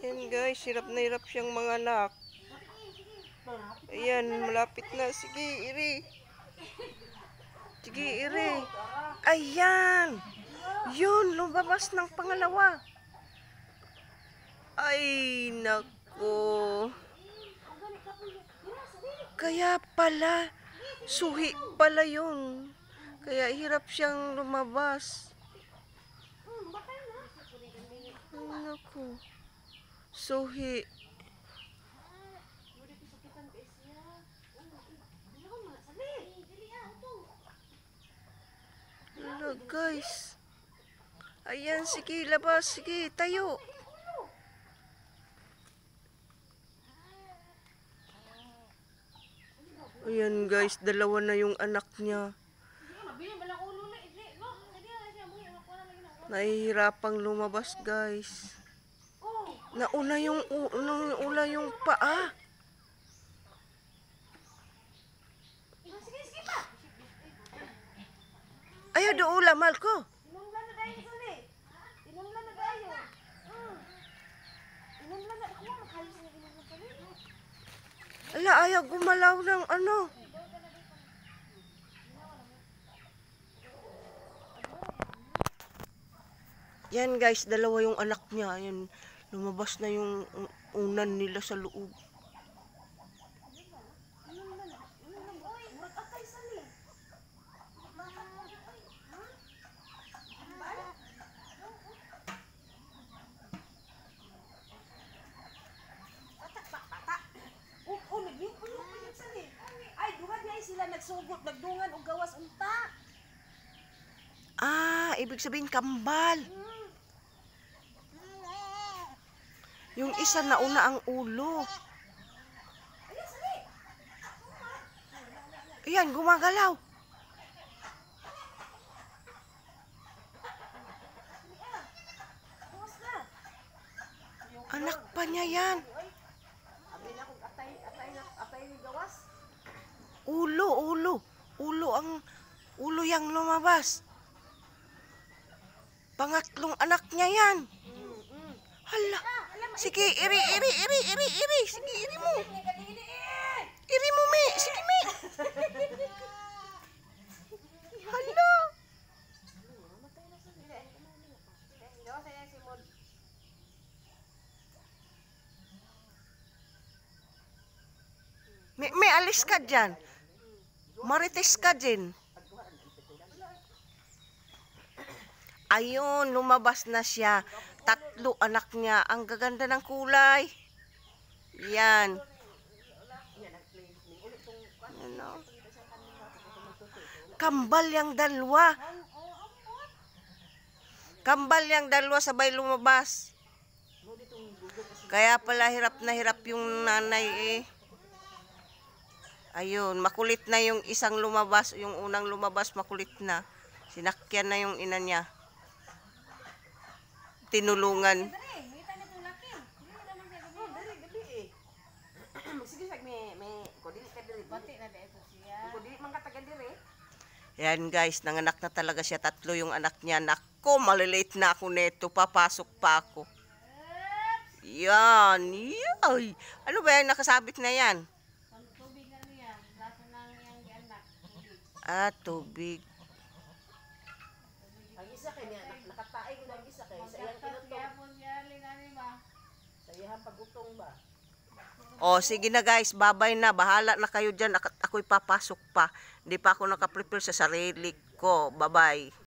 Yan guys, hirap na hirap siyang mga anak. Ayan, malapit na. Sige, iri. Sige, iri. Ayan. Yun, lumabas ng pangalawa. Ay, nako. Kaya pala, suhi pala yun. Kaya hirap siyang lumabas. Ay, nako. Suhi. Hello guys. Ayan, sige, labas. Sige, tayo. Ayan guys, dalawa na yung anak niya. Nahihirapang lumabas guys. Nauna yung paa. Ayaw do ula, mal ko. Ala, ayaw gumalaw ng ano. Yan guys, dalawa yung anak niya. Yan, lumabas na yung unan nila sa loob. Sila nagsugot, nagdungan o gawas unta. Ah, ibig sabihin kambal. Yung isa nauna ang ulo. Ayan, gumagalaw. Anak pa niya yan. Ulo yang lumabas. Pangatlong anak niya yan. Hala. Sige, iri. Sige, iri mo. Iri mo, me. Sige, me. Hala. Me, alis ka dyan. Marites ka din. Ayun, lumabas na siya. 3 anak niya. Ang gaganda ng kulay. Yan. Ano? Kambal yang dalawa. Kambal yang dalawa sabay lumabas. Kaya pala hirap na hirap yung nanay eh. Ayun, makulit na yung isang lumabas. Yung unang lumabas, makulit na. Sinakyan na yung ina niya. Tinulungan. Yan guys, nanganak na talaga siya. 3 yung anak niya. Nako, malilate na ako neto. Papasok pa ako. Yan. Yay. Ano ba yan? Nakasabit na yan. Ah, tubig. Ang isa kay niya, nakataay ko ang isa kay sa iyang kinutong. Sa iyang pagutong ba? O, sige na guys, babay na. Bahala na kayo dyan. Ako'y papasok pa. Hindi pa ako nakaprepare sa sarili ko. Bye-bye.